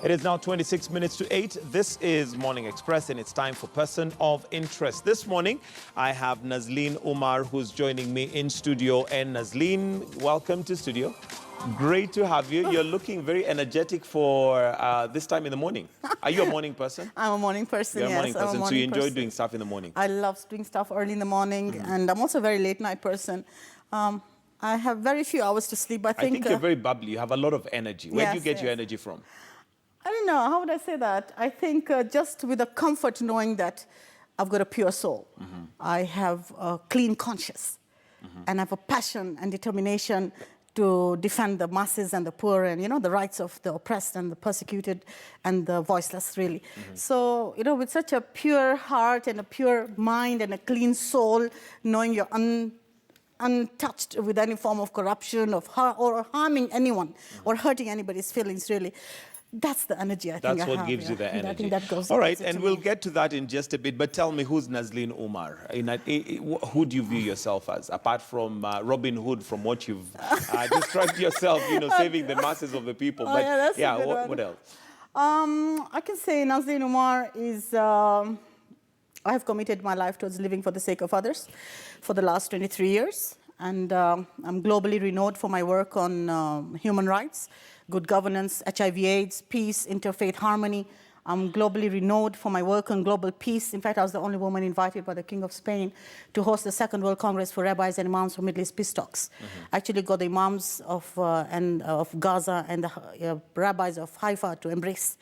It is now 26 minutes to 8. This is Morning Express, and it's time for Person of Interest. This morning, I have Nazlin Umar, who's joining me in studio. And Nazlin, welcome to studio. Great to have you. You're looking very energetic for this time in the morning. Are you a morning person? I'm a morning person, You're yes. a morning person, so you enjoy person. doing stuff in the morning? I love doing stuff early in the morning, and I'm also a very late night person. I have very few hours to sleep. I think you're very bubbly. You have a lot of energy. Where do you get your energy from? I don't know. How would I say that? I think just with the comfort knowing that I've got a pure soul. I have a clean conscience, and I have a passion and determination to defend the masses and the poor and, the rights of the oppressed and the persecuted and the voiceless, really. So, with such a pure heart and a pure mind and a clean soul, knowing you're untouched with any form of corruption or harming anyone or hurting anybody's feelings, really. That's the energy I think I have. That's what gives you the energy. I think that goes. All right, and we'll get to that in just a bit. But tell me, who's Nazlin Umar? Who do you view yourself as, apart from Robin Hood, from what you've described yourself, saving the masses of the people? But what else? I can say Nazlin Umar is. I have committed my life towards living for the sake of others for the last 23 years. And I'm globally renowned for my work on human rights, good governance, HIV/AIDS, peace, interfaith harmony. I'm globally renowned for my work on global peace. In fact, I was the only woman invited by the King of Spain to host the Second World Congress for rabbis and imams for Middle East peace talks. I actually got the imams of Gaza and the rabbis of Haifa to embrace.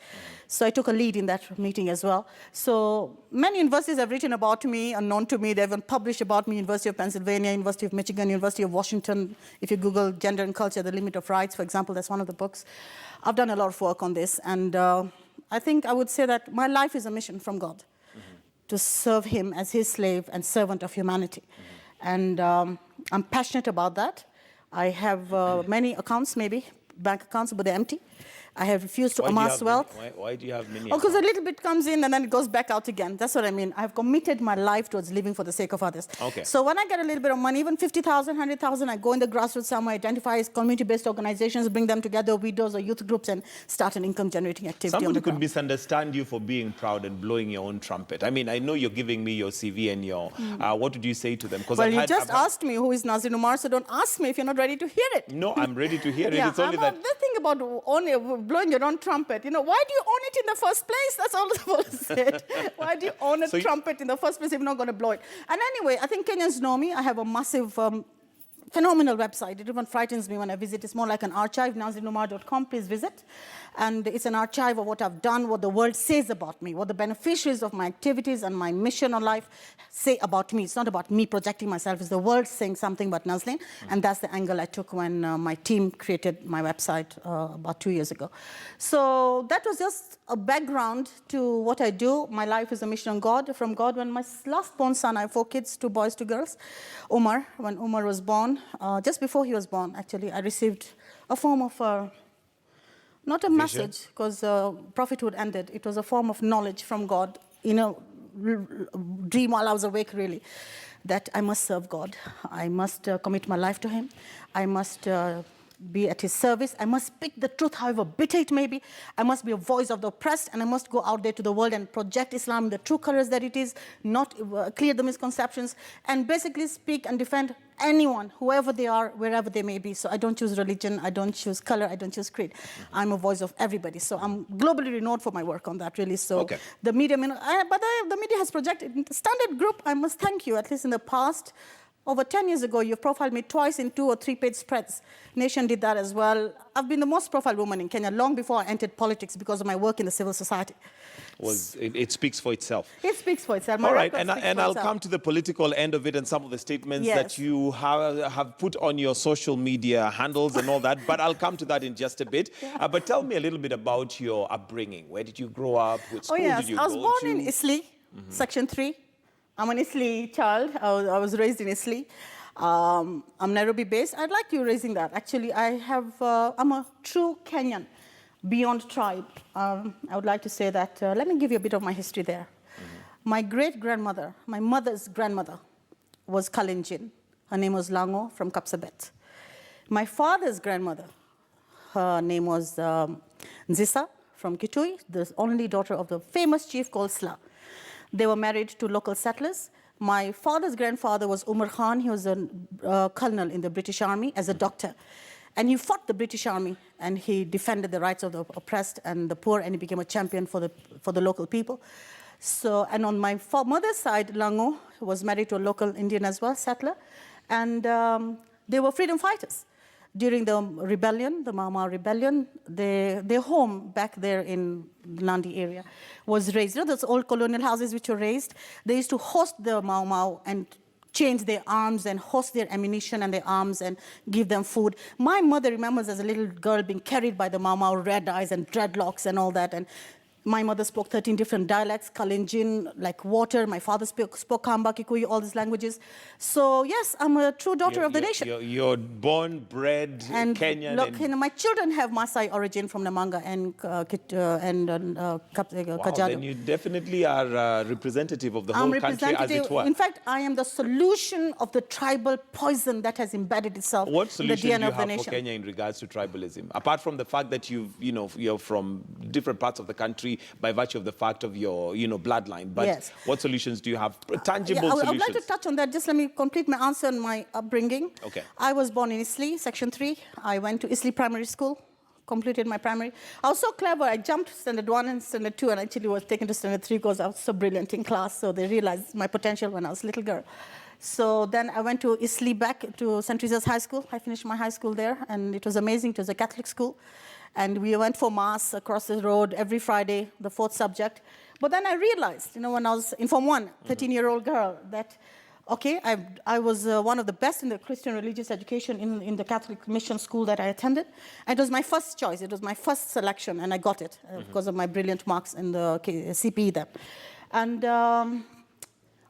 So I took a lead in that meeting as well. So many universities have written about me, unknown to me. They've even published about me, University of Pennsylvania, University of Michigan, University of Washington. If you Google Gender and Culture, The Limit of Rights, for example, that's one of the books. I've done a lot of work on this. And I think I would say that my life is a mission from God to serve him as his slave and servant of humanity. And I'm passionate about that. I have many accounts, maybe, bank accounts, but they're empty. I have refused to amass wealth. Why do you have many? Because a little bit comes in and then it goes back out again. That's what I mean. I've committed my life towards living for the sake of others. Okay. So when I get a little bit of money, even 50,000, 100,000, I go in the grassroots somewhere, identify community-based organizations, bring them together, widows or youth groups, and start an income-generating activity. Somebody could misunderstand you for being proud and blowing your own trumpet. I mean, I know you're giving me your CV and your... what would you say to them? Well, you just asked me who is Nazlin Umar, so don't ask me if you're not ready to hear it. No, I'm ready to hear it. It's only that... The thing about blowing your own trumpet, why do you own it in the first place? That's all I'm supposed to say. Why do you own a trumpet in the first place if you're not going to blow it? And anyway, I think Kenyans know me. I have a massive, phenomenal website. It even frightens me when I visit. It's more like an archive, nazlinumar.com. Please visit. And it's an archive of what I've done, what the world says about me, what the beneficiaries of my activities and my mission on life say about me. It's not about me projecting myself. It's the world saying something about Nazlin. And that's the angle I took when my team created my website about 2 years ago. So that was just a background to what I do. My life is a mission from God. When my last born son, I have 4 kids, 2 boys, 2 girls. Omar, when Omar was born, just before he was born, actually, I received a form of... not a message, because prophethood ended. It was a form of knowledge from God, dream while I was awake, really, that I must serve God. I must commit my life to him. I must be at his service. I must speak the truth, however bitter it may be. I must be a voice of the oppressed, and I must go out there to the world and project Islam in the true colors that it is, not clear the misconceptions, and basically speak and defend anyone, whoever they are, wherever they may be. So I don't choose religion, I don't choose color, I don't choose creed. I'm a voice of everybody. So I'm globally renowned for my work on that, really. So the media, the media has projected. Standard Group, I must thank you, at least in the past. Over 10 years ago, you've profiled me twice in 2 or 3 page spreads. Nation did that as well. I've been the most profiled woman in Kenya long before I entered politics because of my work in the civil society. It speaks for itself. It speaks for itself. All right, and I'll come to the political end of it and some of the statements that you have put on your social media handles and all that, but I'll come to that in just a bit. But tell me a little bit about your upbringing. Where did you grow up? Which school did you go to? I was born in Isli, Section 3. I'm an Isli child. I was raised in Isli. I'm Nairobi-based. I'd like you raising that. Actually, I'm a true Kenyan, beyond tribe. I would like to say that. Let me give you a bit of my history there. My great-grandmother, my mother's grandmother, was Kalenjin. Her name was Lango from Kapsabet. My father's grandmother, her name was Nzisa from Kitui, the only daughter of the famous chief called Sla. They were married to local settlers. My father's grandfather was Omar Khan. He was a colonel in the British Army as a doctor. And he fought the British Army, and he defended the rights of the oppressed and the poor, and he became a champion for the local people. So, and on my mother's side, Lango was married to a local Indian as well, settler, and they were freedom fighters. During the rebellion, the Mau Mau rebellion, their home back there in the Nandi area was raised. You know those old colonial houses which were raised? They used to host the Mau Mau and change their arms and host their ammunition and their arms and give them food. My mother remembers as a little girl being carried by the Mau Mau, red eyes and dreadlocks and all that. And my mother spoke 13 different dialects, Kalenjin, like water. My father spoke Kamba, Kikuyu, all these languages. So yes, I'm a true daughter of the nation. You're born, bred and Kenyan. Look, my children have Maasai origin from Namanga and Kajiado. Then you definitely are representative of the whole country, as it were. In fact, I am the solution of the tribal poison that has embedded itself in the DNA of the nation. What solution do you have for Kenya in regards to tribalism? Apart from the fact that you're from different parts of the country by virtue of the fact of your bloodline, but yes. What solutions do you have? Tangible solutions. I would like to touch on that. Just let me complete my answer on my upbringing. Okay. I was born in Isli, Section 3. I went to Isli Primary School, completed my primary. I was so clever, I jumped Standard 1 and Standard 2 and actually was taken to Standard 3 because I was so brilliant in class, so they realized my potential when I was a little girl. So then I went to Isli back to St. Teresa's High School. I finished my high school there, and it was amazing. It was a Catholic school. And we went for Mass across the road every Friday, the 4th subject. But then I realized, when I was in Form 1, 13-year-old girl, that, okay, I was one of the best in the Christian religious education in the Catholic mission school that I attended. And it was my first choice. It was my first selection, and I got it because of my brilliant marks in the CPE then. And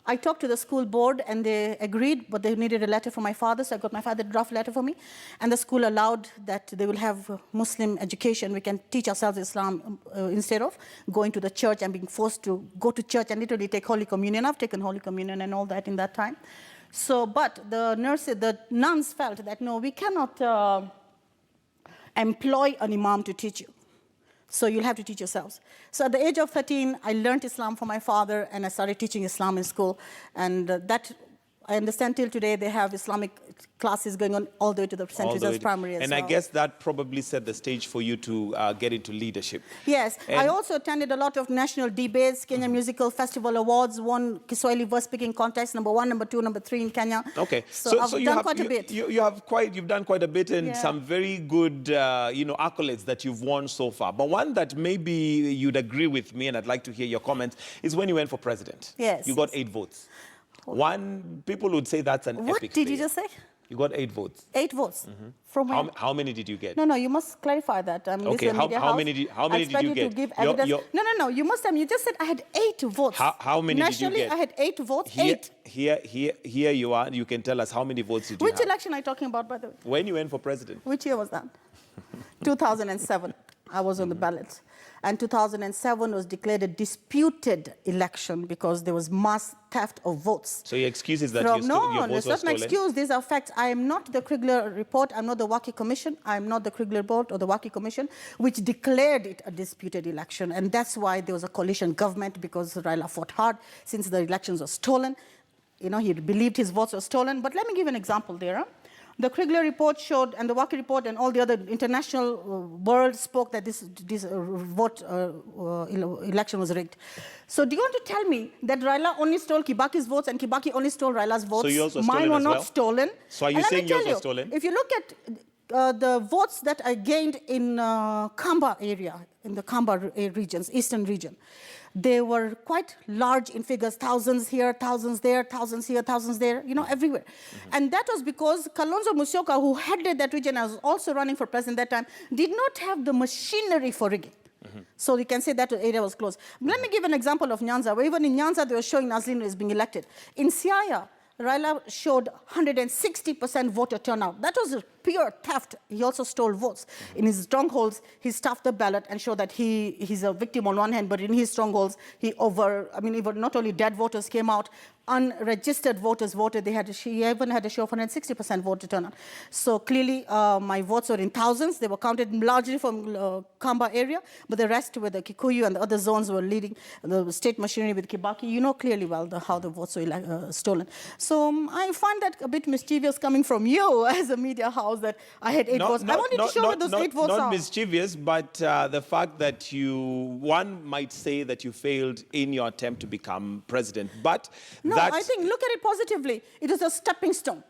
I talked to the school board, and they agreed, but they needed a letter from my father, so I got my father to draft a letter for me. And the school allowed that they will have Muslim education. We can teach ourselves Islam instead of going to the church and being forced to go to church and literally take Holy Communion. I've taken Holy Communion and all that in that time. So, but the nuns felt that, no, we cannot employ an imam to teach you. So you'll have to teach yourselves. So at the age of 13, I learned Islam from my father, and I started teaching Islam in school. And that, I understand till today, they have Islamic classes going on all the way to the St. Teresa's Primary as well. And I guess that probably set the stage for you to get into leadership. Yes. I also attended a lot of national debates, Kenya Musical Festival Awards, won Kiswahili verse speaking contest, number 1, number 2, number 3 in Kenya. Okay. So I've done quite a bit. You've done quite a bit, and some very good, accolades that you've won so far. But one that maybe you'd agree with me, and I'd like to hear your comments, is when you went for president. Yes. You got 8 votes. People would say that's an epic What did you just say? You got 8 votes. 8 votes. From where? How many did you get? No, you must clarify that. Okay, how many did you get? To give evidence. No, you must have. You just said I had 8 votes. How many Nationally, did you get? I had 8 votes. Here you are. You can tell us how many votes did you have. Which election are you talking about, by the way? When you went for president. Which year was that? 2007. I was on the ballot. And 2007 was declared a disputed election because there was mass theft of votes. So your excuse is that your votes were stolen? No, it's not my excuse. These are facts. I am not the Kriegler report. I'm not the Waki Commission. I'm not the Kriegler board or the Waki Commission, which declared it a disputed election. And that's why there was a coalition government, because Raila fought hard since the elections were stolen. He believed his votes were stolen. But let me give an example there. The Kriegler report showed, and the Waki report and all the other international world spoke that this election was rigged. So do you want to tell me that Raila only stole Kibaki's votes and Kibaki only stole Raila's votes? So yours were Mine stolen were as not well? stolen. So are you saying yours were stolen? If you look at the votes that I gained in Kamba area, in the Kamba regions, eastern region, they were quite large in figures, thousands here, thousands there, thousands here, thousands there, everywhere. And that was because Kalonzo Musyoka, who headed that region, and was also running for president at that time, did not have the machinery for rigging. So you can say that area was closed. Let me give an example of Nyanza, where even in Nyanza, they were showing Nazlin is being elected. In Siaya, Raila showed 160% voter turnout. That was a pure theft. He also stole votes. In his strongholds, he stuffed the ballot and showed that he's a victim on one hand, but in his strongholds, even not only dead voters came out, unregistered voters voted. She even had a show of 160% voter turnout. So clearly, my votes were in thousands. They were counted largely from Kamba area, but the rest were the Kikuyu and the other zones were leading the state machinery with Kibaki. You know clearly well how the votes were stolen. So I find that a bit mischievous coming from you as a media house that I had 8 votes. I wanted to show what those 8 votes are. Not mischievous, but the fact that one might say that you failed in your attempt to become president, but no, I think look at it positively. It is a stepping stone.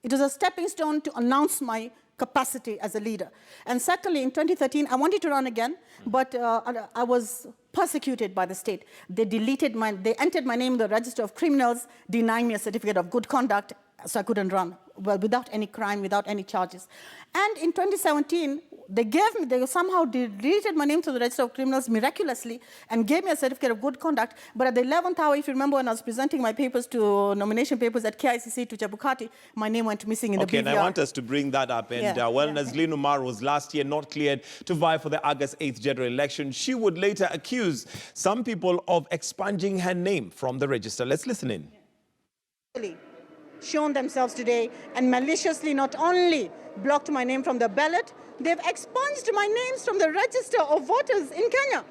It is a stepping stone to announce my capacity as a leader. And secondly, in 2013, I wanted to run again, but I was persecuted by the state. They entered my name in the register of criminals, denying me a certificate of good conduct, so I couldn't run, well, without any crime, without any charges. And in 2017, they somehow deleted my name to the register of criminals miraculously and gave me a certificate of good conduct. But at the 11th hour, if you remember, when I was presenting my papers nomination papers at KICC to Chebukati, my name went missing in the BVR. Okay, and I want us to bring that up. And Nazlin Umar was last year not cleared to vie for the August 8th general election. She would later accuse some people of expunging her name from the register. Let's listen in. Shown themselves today and maliciously not only blocked my name from the ballot, they've expunged my names from the register of voters in Kenya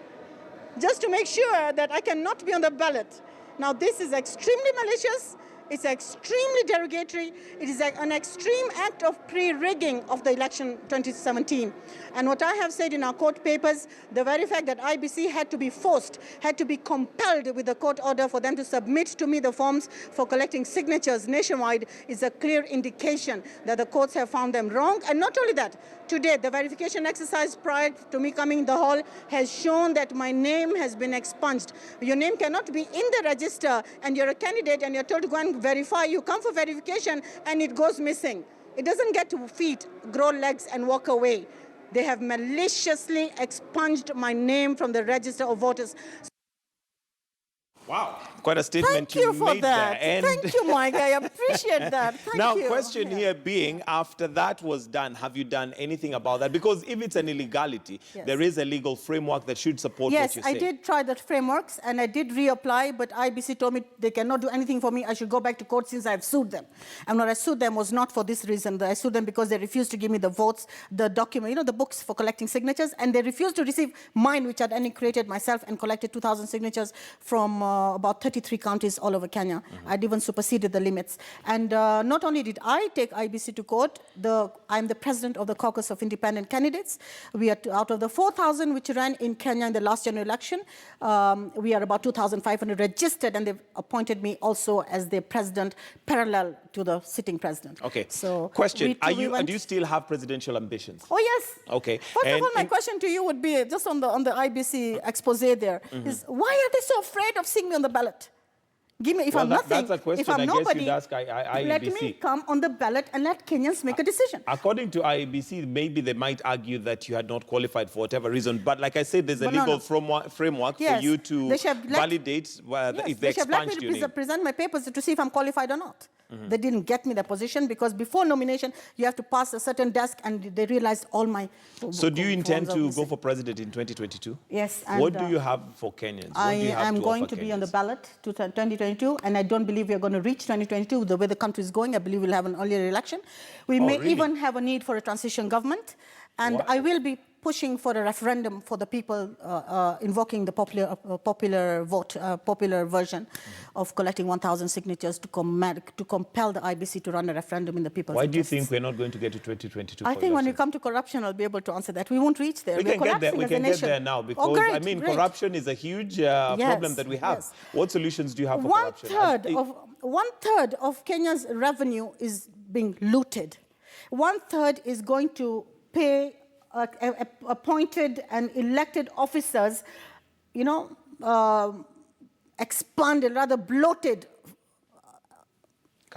just to make sure that I cannot be on the ballot. Now, this is extremely malicious. It's extremely derogatory. It is an extreme act of pre-rigging of the election 2017. And what I have said in our court papers, the very fact that IBC had to be forced, had to be compelled with the court order for them to submit to me the forms for collecting signatures nationwide is a clear indication that the courts have found them wrong. And not only that, today the verification exercise prior to me coming in the hall has shown that my name has been expunged. Your name cannot be in the register and you're a candidate and you're told to go and verify. You come for verification and it goes missing. It doesn't get to feet, grow legs and walk away. They have maliciously expunged my name from the register of voters. Wow, quite a statement you for made that. there. And thank you, Mike. I appreciate that. Thank now, you. question here being, after that was done, have you done anything about that? Because if it's an illegality, there is a legal framework that should support what you say. Yes, I did try the frameworks and I did reapply, but IBC told me they cannot do anything for me. I should go back to court since I've sued them. And when I sued them was not for this reason. I sued them because they refused to give me the votes, the document, the books for collecting signatures, and they refused to receive mine, which I'd only created myself and collected 2,000 signatures from about 33 counties all over Kenya. I'd even superseded the limits. And not only did I take IBC to court, I'm the president of the Caucus of Independent Candidates. We are out of the 4,000 which ran in Kenya in the last general election, we are about 2,500 registered, and they've appointed me also as the president parallel to the sitting president. Okay. So question, do you still have presidential ambitions? Oh, yes. Okay. First of all, my question to you would be, just on the IBC expose there, is why are they so afraid of seeing me on the ballot? Give me, if I'm nothing, that's a question if I'm nobody, ask IEBC. Let me come on the ballot and let Kenyans make a decision. According to IEBC, maybe they might argue that you had not qualified for whatever reason. But like I said, there's a legal framework for you to validate if they expunged your name. They should let me present my papers to see if I'm qualified or not. They didn't get me the position because before nomination, you have to pass a certain desk, and they realized all my... So do you intend to go for president in 2022? Yes. What do you have for Kenyans? I am going to be on the ballot to 2022, and I don't believe we are going to reach 2022 the way the country is going. I believe we'll have an earlier election. We may even have a need for a transition government, and I will be pushing for a referendum for the people, invoking the popular vote, popular version of collecting 1,000 signatures to compel the IBC to run a referendum in the people's Why do you think we're not going to get to 2022? I think when you come to corruption, I'll be able to answer that. We won't reach there. We can get there. We can get there now because, great, I mean, corruption is a huge problem that we have. Yes. What solutions do you have for corruption? One third of Kenya's revenue is being looted. 1/3 is going to pay appointed and elected officers, expanded, rather bloated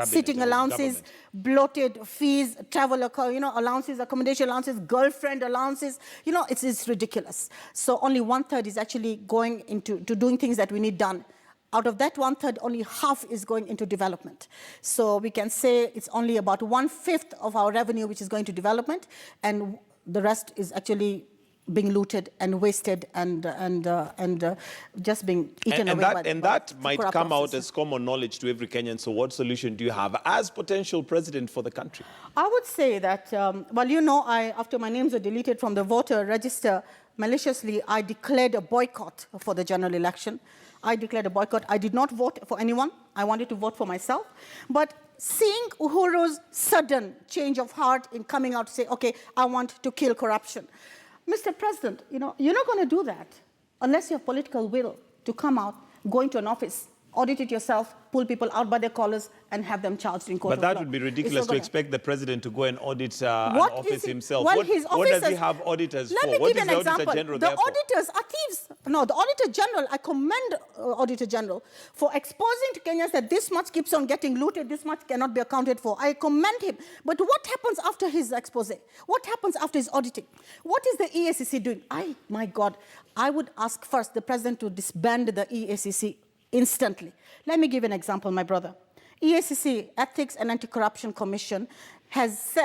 sitting allowances, bloated fees, travel allowances, accommodation allowances, girlfriend allowances. It's ridiculous. So only 1/3 is actually going into doing things that we need done. Out of that 1/3, only half is going into development. So we can say it's only about 1/5 of our revenue which is going to development, and the rest is actually being looted and wasted and just being eaten away by And that might corrupt come out officers. as common knowledge to every Kenyan. So what solution do you have as potential president for the country? I would say that, well, you know, after my names were deleted from the voter register, maliciously, I declared a boycott for the general election. I declared a boycott. I did not vote for anyone. I wanted to vote for myself. But seeing Uhuru's sudden change of heart in coming out to say, okay, I want to kill corruption. Mr. President, you know, you're not going to do that unless you have political will to come out, go into an office, audit it yourself, pull people out by their collars, and have them charged in court But of that law. would be ridiculous to expect the president to go and audit an What office is he- himself. well, what, his what does he officers- have auditors Let for? me What give is an the example. Auditor General The there for? auditors are thieves. No, the Auditor General, I commend Auditor General for exposing to Kenyans that this much keeps on getting looted, this much cannot be accounted for. I commend him. But what happens after his expose? What happens after his auditing? What is the EACC doing? My God, I would ask first the president to disband the EACC instantly. Let me give an example, my brother. EACC, Ethics and Anti-Corruption Commission, has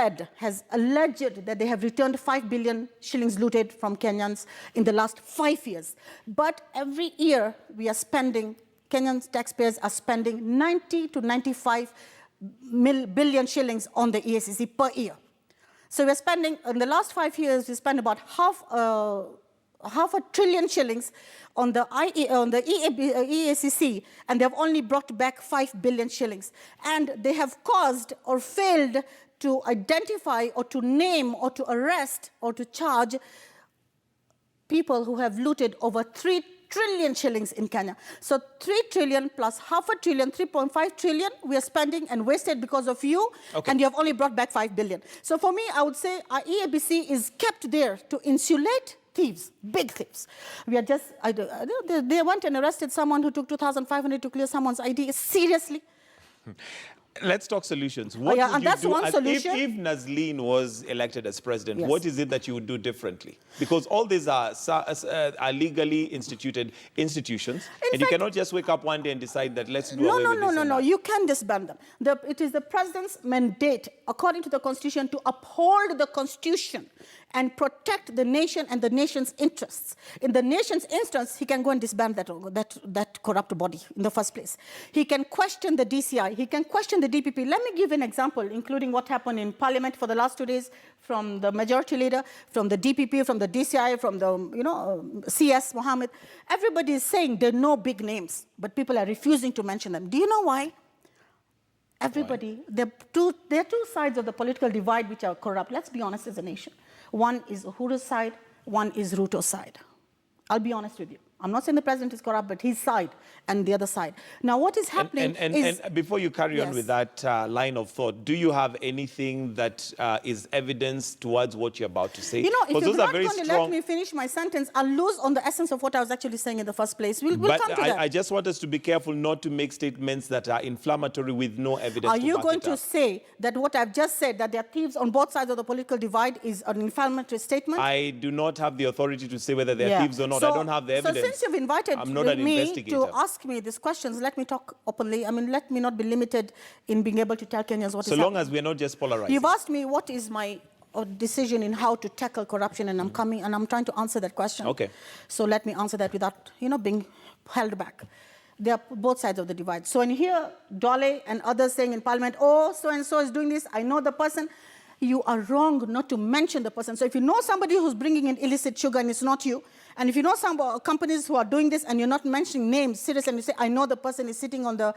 alleged that they have returned 5 billion shillings looted from Kenyans in the last 5 years. But every year we are spending, Kenyan taxpayers are spending 90 to 95 billion shillings on the EACC per year. So we're spending, in the last 5 years, we spent about half a trillion shillings on the EACC, and they have only brought back 5 billion shillings. And they have caused or failed to identify or to name or to arrest or to charge people who have looted over 3 trillion shillings in Kenya. So 3 trillion plus half a trillion, 3.5 trillion we are spending and wasted because of you, and you have only brought back 5 billion. So for me, I would say our EABC is kept there to insulate thieves, big thieves. We are just, they went and arrested someone who took 2,500 to clear someone's ID. Seriously? Let's talk solutions. What would and you that's do one solution. if Nazlin was elected as president? Yes. What is it that you would do differently? Because all these are legally instituted institutions, and you cannot just wake up one day and decide that let's do away with this. No. You can disband them. It is the president's mandate, according to the constitution, to uphold the constitution and protect the nation and the nation's interests. In the nation's interest, he can go and disband that corrupt body in the first place. He can question the DCI. He can question the DPP. Let me give an example, including what happened in Parliament for the last 2 days from the majority leader, from the DPP, from the DCI, from the CS Mohammed. Everybody is saying there are no big names, but people are refusing to mention them. Do you know why? Everybody, there are two sides of the political divide which are corrupt. Let's be honest as a nation. One is Uhuru's side, one is Ruto's side. I'll be honest with you. I'm not saying the president is corrupt, but his side and the other side. Now, what is happening is... And before you carry on with that line of thought, do you have anything that is evidence towards what you're about to say? You know, if you're those not are very going to let me finish my sentence, I'll lose on the essence of what I was actually saying in the first place. We'll come to that. I just want us to be careful not to make statements that are inflammatory with no evidence. Are you going to say that what I've just said, that there are thieves on both sides of the political divide, is an inflammatory statement? I do not have the authority to say whether they're thieves or not. I don't have the evidence. So since you've invited me to ask me these questions, let me talk openly. I mean, let me not be limited in being able to tell Kenyans what is happening. So long as we're not just polarizing. You've asked me what is my decision in how to tackle corruption, and I'm coming and I'm trying to answer that question. Okay. So let me answer that without, being held back. They are both sides of the divide. So when you hear Dole and others saying in Parliament, oh, so-and-so is doing this, I know the person, you are wrong not to mention the person. So if you know somebody who's bringing in illicit sugar and it's not you, and if you know some companies who are doing this and you're not mentioning names, seriously, and you say, I know the person is sitting on the,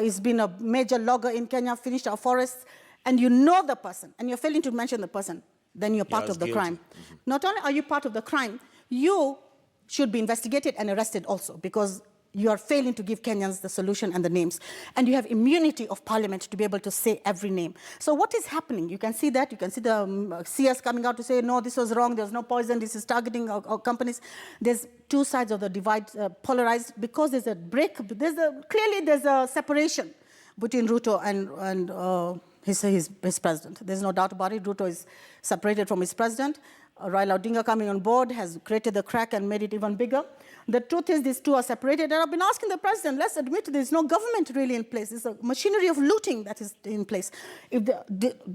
he's been a major logger in Kenya, finished our forests, and you know the person, and you're failing to mention the person, then you're part of the crime. Mm-hmm. Not only are you part of the crime, you should be investigated and arrested also, because you are failing to give Kenyans the solution and the names. And you have immunity of Parliament to be able to say every name. So what is happening? You can see that. You can see the CS coming out to say, no, this was wrong. There's no poison. This is targeting our companies. There's two sides of the divide polarized because there's a break. Clearly there's a separation between Ruto and his president. There's no doubt about it. Ruto is separated from his president. Raila Odinga coming on board has created the crack and made it even bigger. The truth is these two are separated. And I've been asking the president, let's admit there's no government really in place. It's a machinery of looting that is in place. If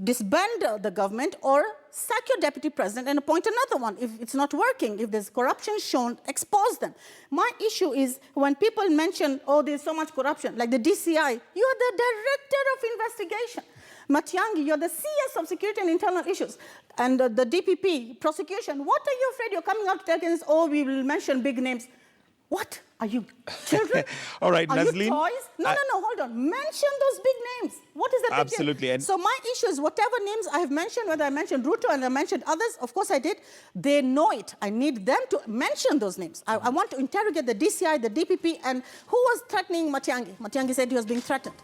disband the government or sack your deputy president and appoint another one. If it's not working, if there's corruption shown, expose them. My issue is when people mention, oh, there's so much corruption, like the DCI, you're the director of investigation. Matiang'i, you're the CS of Security and Internal Issues. And the DPP, prosecution, what are you afraid? You're coming out to tell us, oh, we will mention big names. What? Are you children? All right, Are Nazlin. you toys? No, hold on. Mention those big names. What is that big Absolutely. deal? So my issue is whatever names I have mentioned, whether I mentioned Ruto and I mentioned others, of course I did, they know it. I need them to mention those names. I want to interrogate the DCI, the DPP, and who was threatening Matiang'i? Matiang'i said he was being threatened.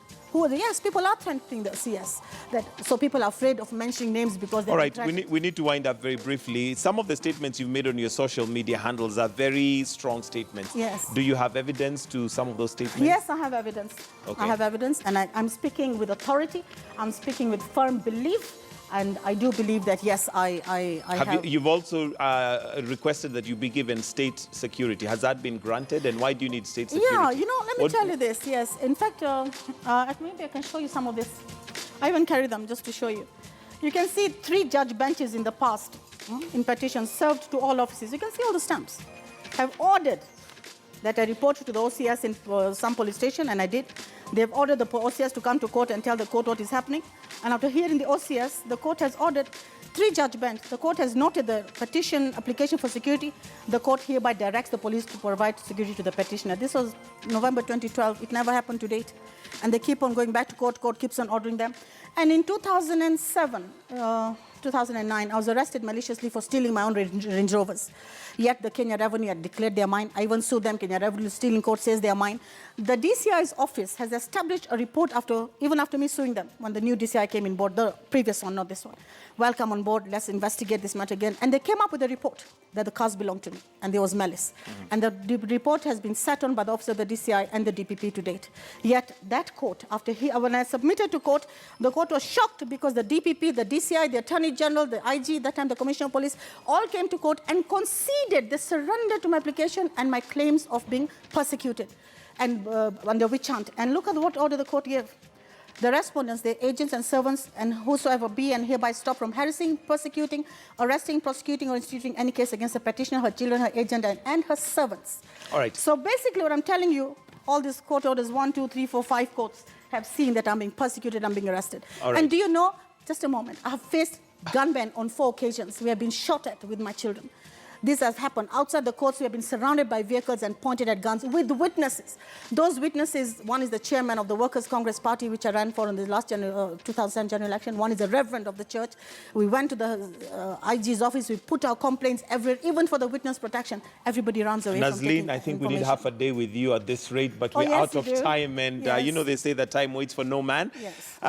Yes, people are threatening the CS. So people are afraid of mentioning names because they're All right, we need to wind up very briefly. Some of the statements you've made on your social media handles are very strong statements. Yes. Do you have evidence to some of those statements? Yes, I have evidence. Okay. I have evidence, and I'm speaking with authority. I'm speaking with firm belief. And I do believe that, yes, I have. You've also requested that you be given state security. Has that been granted? And why do you need state security? Yeah, let me tell you this, yes. In fact, maybe I can show you some of this. I even carry them just to show you. You can see 3 judge benches in the past in petitions served to all offices. You can see all the stamps. Have ordered that I report to the OCS in some police station, and I did. They've ordered the OCS to come to court and tell the court what is happening. And after hearing the OCS, the court has ordered 3 judge bench. The court has noted the petition application for security. The court hereby directs the police to provide security to the petitioner. This was November 2012. It never happened to date. And they keep on going back to court. Court keeps on ordering them. And in 2007, 2009, I was arrested maliciously for stealing my own Range Rovers. Yet the Kenya Revenue had declared their mine. I even sued them. Kenya Revenue stealing court says they are mine. The DCI's office has established a report even after me suing them, when the new DCI came on board, the previous one, not this one. Welcome on board, let's investigate this matter again. And they came up with a report that the cars belonged to me, and there was malice. And the report has been sat on by the officer of the DCI and the DPP to date. Yet that court, when I submitted to court, the court was shocked because the DPP, the DCI, the Attorney General, the IG, that time the Commissioner of Police, all came to court and conceded the surrender to my application and my claims of being persecuted and under witch hunt. And look at what order the court gave. The respondents, their agents and servants, and whosoever be and hereby stop from harassing, persecuting, arresting, prosecuting, or instituting any case against the petitioner, her children, her agent, and her servants. All right. So basically what I'm telling you, all these court orders, 1, 2, 3, 4, 5 courts, have seen that I'm being persecuted, I'm being arrested. All right. And do you know, just a moment, I have faced gunmen on 4 occasions. We have been shot at with my children. This has happened. Outside the courts, we have been surrounded by vehicles and pointed at guns with witnesses. Those witnesses, one is the chairman of the Workers' Congress Party, which I ran for in the last 2000 general election. One is the reverend of the church. We went to the IG's office. We put our complaints everywhere, even for the witness protection. Everybody runs away from taking Nazlin, I think we need half a day with you at this rate, but we're yes, out of time. And, yes. They say that time waits for no man. Yes.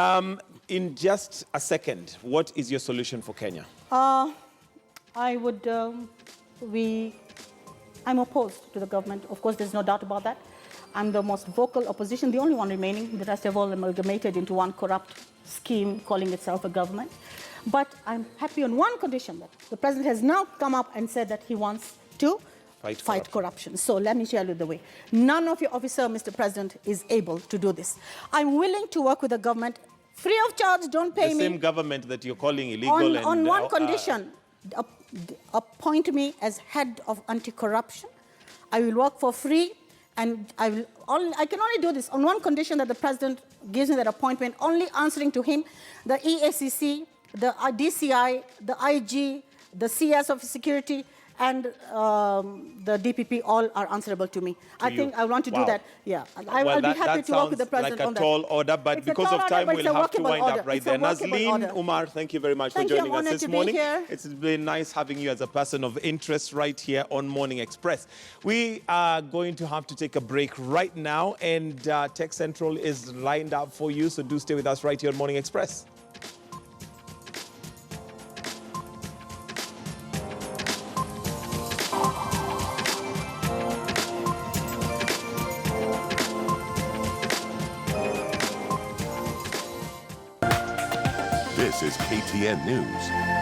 In just a second, what is your solution for Kenya? I would... I'm opposed to the government. Of course, there's no doubt about that. I'm the most vocal opposition, the only one remaining. The rest have all amalgamated into one corrupt scheme calling itself a government. But I'm happy on one condition, that the president has now come up and said that he wants to fight corruption. So let me tell you the way. None of your officer, Mr. President, is able to do this. I'm willing to work with the government free of charge, don't pay me. The same government that you're calling illegal. On one condition. Appoint me as head of anti-corruption. I will work for free, and I can only do this on one condition, that the president gives me that appointment, only answering to him. The EACC, the DCI, the IG, the CS of security, and the DPP all are answerable to me. I think I want to do that. Yeah, I'll be happy to work with the president on that. Like a tall order, but because of time, we'll have to wind up right there. Nazlin Umar, thank you very much for joining us this morning. It's been nice having you as a person of interest right here on Morning Express. We are going to have to take a break right now, and Tech Central is lined up for you, so do stay with us right here on Morning Express. This is KTN News.